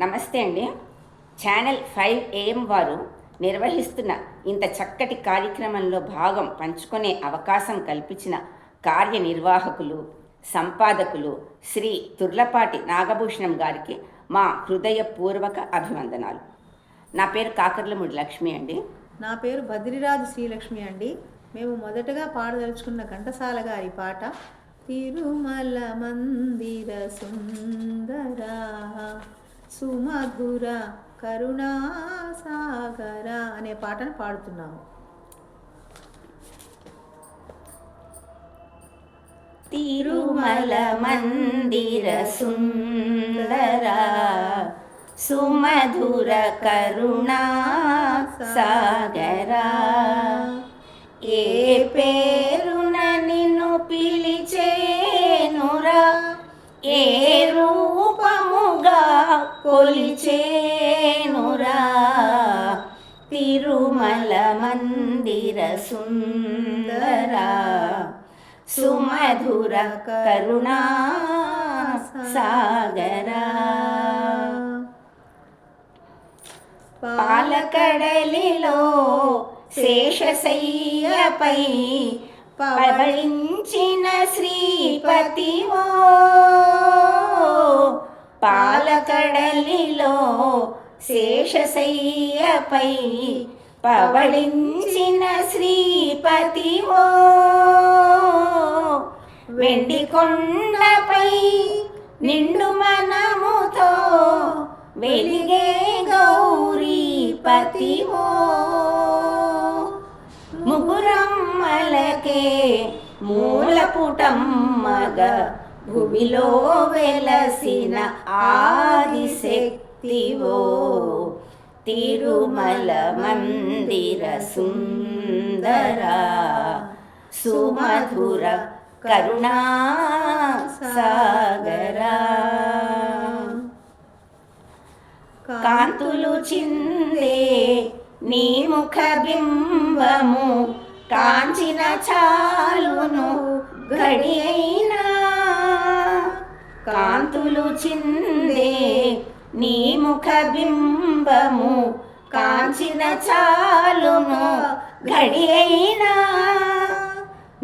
నమస్తే అండి. Channel 5 AM వారు నిర్వహిస్తున్న ఇంత చక్కటి కార్యక్రమంలో భాగం పంచుకునే అవకాశం కల్పించిన కార్యనిర్వాహకులు, సంపాదకులు శ్రీ తుర్లపాటి నాగభూషణం గారికి మా హృదయపూర్వక అభివందనాలు. నా పేరు కాకర్లముడి లక్ష్మి అండి. నా పేరు బద్రిరాజు శ్రీలక్ష్మి అండి. మేము మొదటగా పాడదలుచుకున్న ఘంటసాల గారి పాట తిరుమల మందిర సుందరా సుమధుర కరుణాసాగర అనే పాటను పాడుతున్నాము. తిరుమల మందిర సుందరా సుమధుర కరుణాసాగరా ఏ పేరున నిన్ను పిలిచేనురా ఏ రూపముగా కొలిచేనురా తిరుమల మందిర సుందరా సుమధుర కరుణాసాగరా పాలకడలిలో శేషశయ్యపై పవళించిన శ్రీపతివో పాలకడలిలో శేషశయ్యపై పవళించిన శ్రీపతివో వెండి కొండపై నిండు మనముతో వెలిగే గౌరీపతివో ముగురమ్మలకే మూలపుటమ్మగ భూమిలో వెలసిన ఆదిశక్తివో తిరుమల మందిర సుందరా సుమధుర కరుణాసాగరా కాంతులు చిందే నీ ముఖ బింబము కాంచిన చాలును గడి అయినా కాంతులు చిందే నీ ముఖ బింబము కాంచిన చాలును గడి అయినా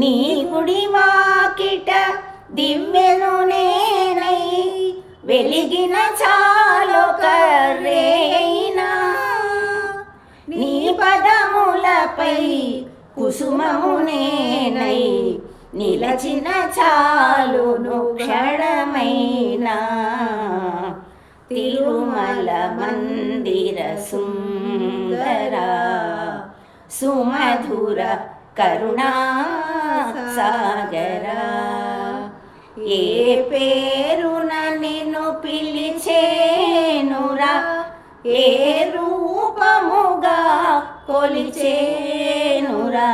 నీ గుడి వాకిట దివ్యను నేనై వెలిగిన చాలొక రేయినా నీ పదములపై కుసుమము నేనై నిలచిన చాలును క్షణమైనా తిరుమల మందిర సుందరా సుమధుర కరుణాసాగరా ఏ పేరున నిన్ను పిలిచేనురా ఏ రూపముగా కొలిచేనురా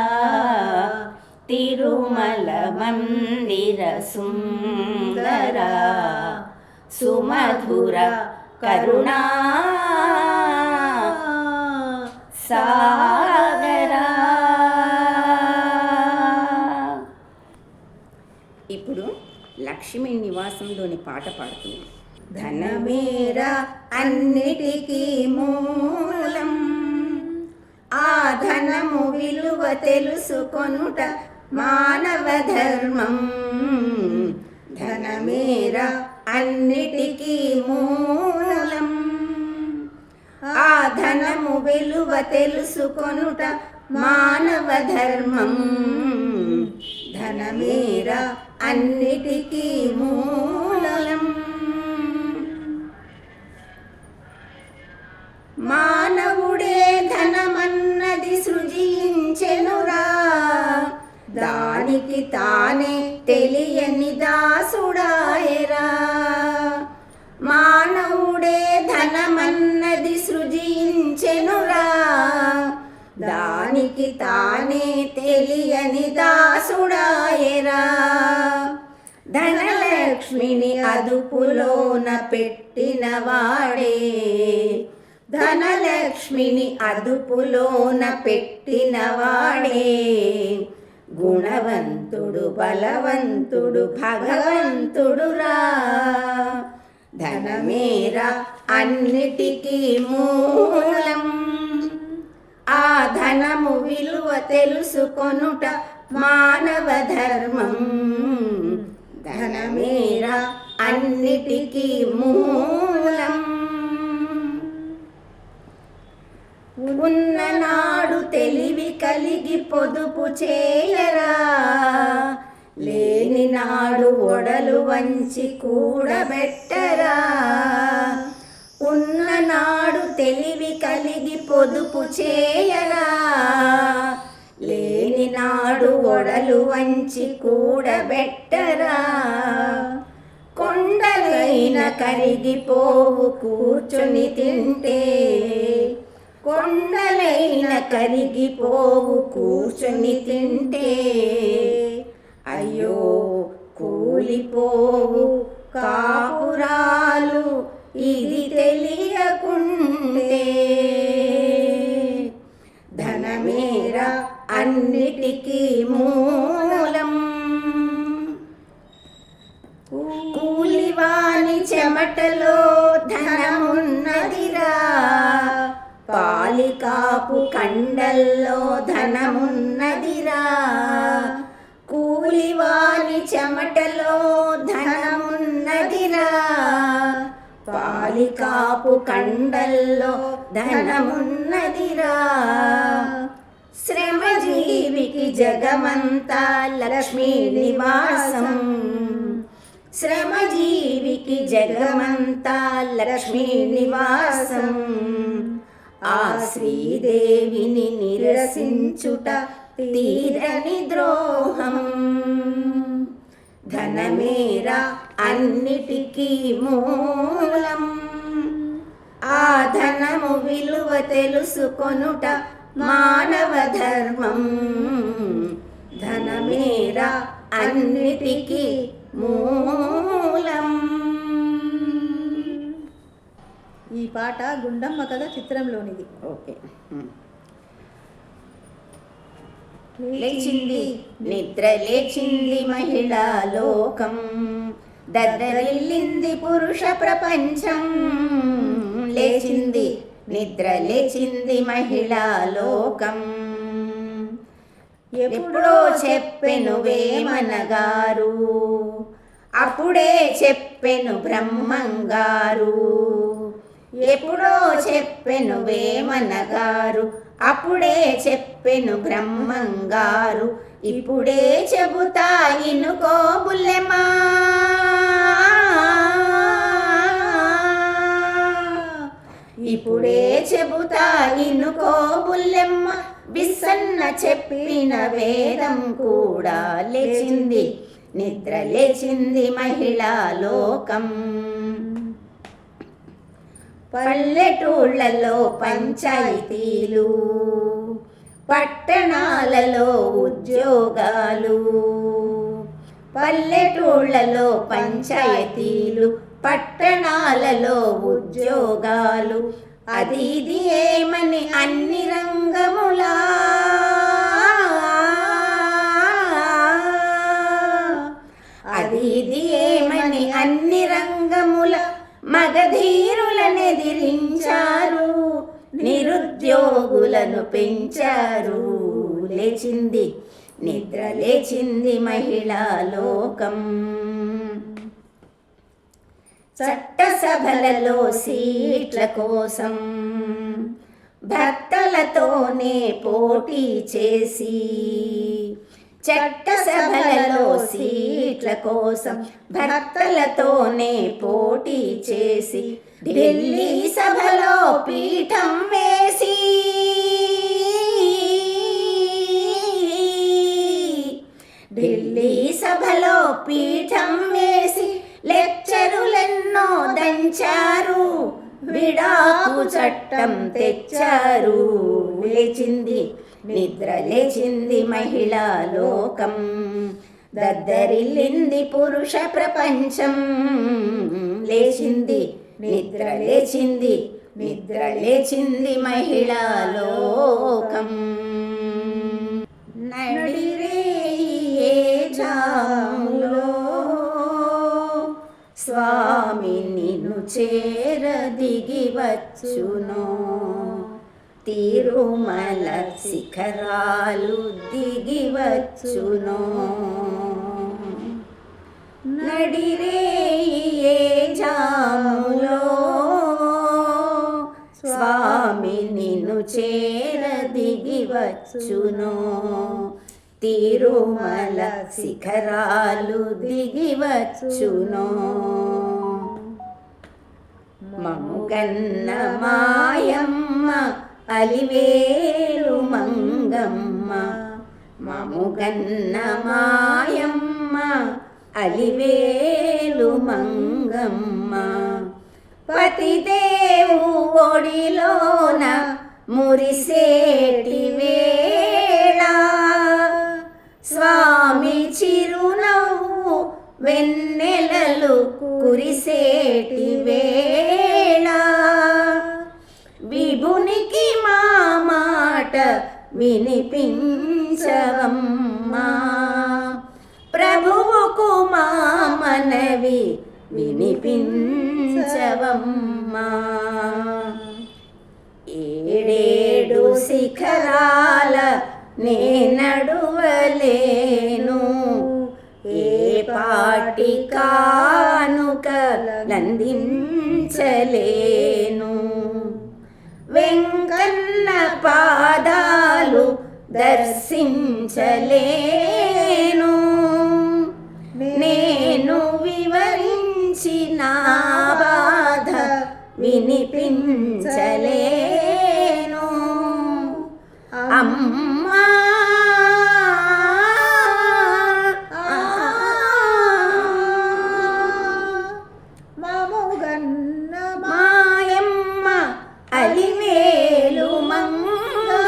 తిరుమల మందిర సుందరా సుమధుర కరుణాసాగరా. ఇప్పుడు లక్ష్మీ నివాసంలోని పాట పాడుతున్నాం. ధనమేరా అన్నిటికీ మూలం ఆ ధనము విలువ తెలుసుకొనుట మానవ ధర్మం ధనమేరా అన్నిటికీ మూలం ఆ ధనము విలువ తెలుసుకొనుట మానవ ధర్మం ధనమేరా అన్నిటికీ మూలం మానవుడే ధనమన్నది సృజించెనురా దానికి తానే తెలియని దాసుడాయరా మానవుడే ధనమన్నది సృజించెనురా దానికి తానే తెలియని దాసుడాయరా ధనలక్ష్మిని అదుపులోన పెట్టిన వాడే ధనలక్ష్మిని అదుపులోన పెట్టిన వాడే గుణవంతుడు బలవంతుడు భగవంతుడురా ధనమేరా అన్నిటికీ మూలం. ఆ ధనము విలువ తెలుసుకొనుట మానవ ధర్మం. ధనమేరా అన్నిటికీ మూలం. ఉన్ననాడు తెలివి కలిగి పొదుపు చేయరా, లేని నాడు ఒడలు వంచి కూడబెట్టరా. ఉన్ననాడు తెలివి కలిగి పొదుపు చేయరా, లేని నాడు ఒడలు వంచి కూడబెట్టరా. కొండలైన కరిగిపోవు కూర్చొని తింటే, కొండలైన కరిగిపోవు కూర్చొని తింటే. అయ్యో కూలిపోవు కాపురాలు ఇది తెలియకుంటే. ధనమేరా అన్నిటికీ మూలం. కూలివాని చెమటలో ధనమున్నదిరా, పాలికాపు కండల్లో ధనమున్నదిరా. కూలివాని చెమటలో ధనమున్నదిరా, పాలికాపు కండల్లో ధనమున్నదిరా. శ్రమజీవికి జగమంతా లక్ష్మీ నివాసం. శ్రమజీవికి జగమంతా లక్ష్మీ నివాసం. ఆ శ్రీదేవిని నిరసించుట తీరని ద్రోహం. ధనమేరా అన్నిటికీ మూలం. ఆ ధనము విలువ తెలుసుకొనుట మానవ ధర్మం. ధనమేరా అన్నిటికీ మూలం. ఈ పాట గుండమ్మ కథ చిత్రంలోనిది. ఓకే. లేచింది నిద్ర లేచింది మహిళా లోకం, దద్దరిల్లింది పురుష ప్రపంచం. లేచింది నిద్ర లేచింది మహిళా లోకం. ఎప్పుడో చెప్పెను వేమనగారు, అప్పుడే చెప్పెను బ్రహ్మంగారు. ఎప్పుడో చెప్పెను వేమనగారు, అప్పుడే చెప్పెను బ్రహ్మంగారు. ఇప్పుడే చెబుతా ఇనుకో బుల్లెమా, ఇప్పుడే చెబుతా ఇనుకో బుల్లెమ్మ. విసన్న చెప్పిన వేదం కూడా లేచింది నిద్ర లేచింది మహిళా లోకం. పల్లెటూళ్ళలో పంచాయతీలు, పట్టణాలలో ఉద్యోగాలు. పల్లెటూళ్ళలో పంచాయతీలు, పట్టణాలలో ఉద్యోగాలు. అది ఇది ఏమని అన్ని రంగములా, అది ఇది ఏమని అన్ని రంగముల మగధీరులనెదిరించారు, నిరుద్యోగులను పెంచారు. లేచింది నిద్ర లేచింది మహిళా లోకం. చట్టసభలలో సీట్ల కోసం భర్తలతోనే పోటీ చేసి, చట్టసభలలో సీట్ల కోసం భర్తలతోనే పోటీ చేసి, ఢిల్లీ సభలో పీఠం వేసి, ఢిల్లీ సభలో పీఠం వేసి లెక్చరులెన్నో దంచారు, విడాకు చట్టం తెచ్చారు. లేచింది నిద్ర లేచింది మహిళా లోకం, దద్దరిల్లింది పురుష ప్రపంచం. లేచింది నిద్ర లేచింది నిద్ర లేచింది మహిళా లోకం. నడిరే ఏ జాములో స్వామి నిన్ను చేర దిగి వచ్చునో తిరుమల శిఖరాలు దిగి వచ్చునో నడిరేయే జాములో స్వామి నిన్ను చేర దిగి వచ్చునో తిరుమల శిఖరాలు దిగి వచ్చునో మముగన్న మాయమ్మ అలివేలు మంగమ్మ మముగన్న మాయమ్మ అలివేలు మంగమ్మ పతిదేవు ఒడిలోన మురిసేటి వేళ స్వామి చిరునవ్వు వెన్నెలలు కురిసేటి వేళ విభునికి మా మాట వినిపించవమ్మా ప్రభువుకు మా మనవి వినిపించవమ్మా ఏడేడు శిఖరాల నే నడువలేను ఏ పాటి కానుకలందించలేను వెంకన్న పాదాలు దర్శించలేను నేను వివరించిన బాధ వినిపించలేను అమ్మా మముగన్న మాయమ్మ అలివేలు మంగ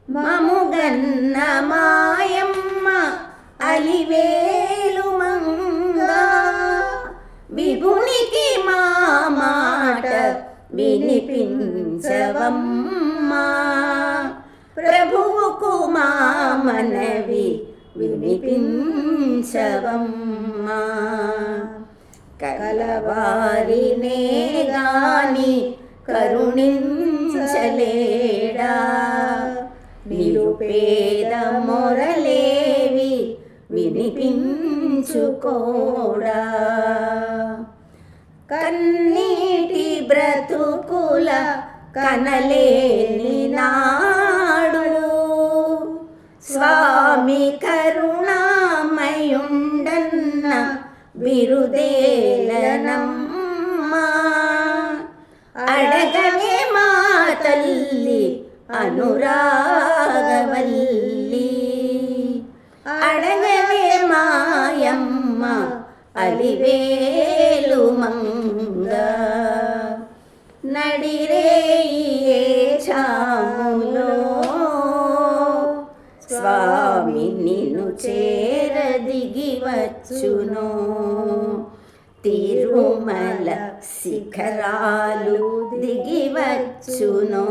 మముగన్న మాయమ్మ అలివేలు మంగ విభునికి మా మాట వినిపించవమ్మా ప్రభువుకు మా మనవి వినిపించవమ్మా కలవారినే గాని కరుణించలేడా నిరుపేద మొరలేవి వినిపించుకోడా కన్నీటి బ్రతుకుల కనలేని నాడు స్వామి కరుణామయుండన్న బిరుదేలనమ్మా అడగనే మా తల్లి అనురాగవల్లి అడగవే మాయమ్మ అలివేలు మంగ నడిరేయే చాములో స్వామి నిన్ను చేర దిగి వచ్చునో తిరుమల శిఖరాలు దిగి వచ్చునో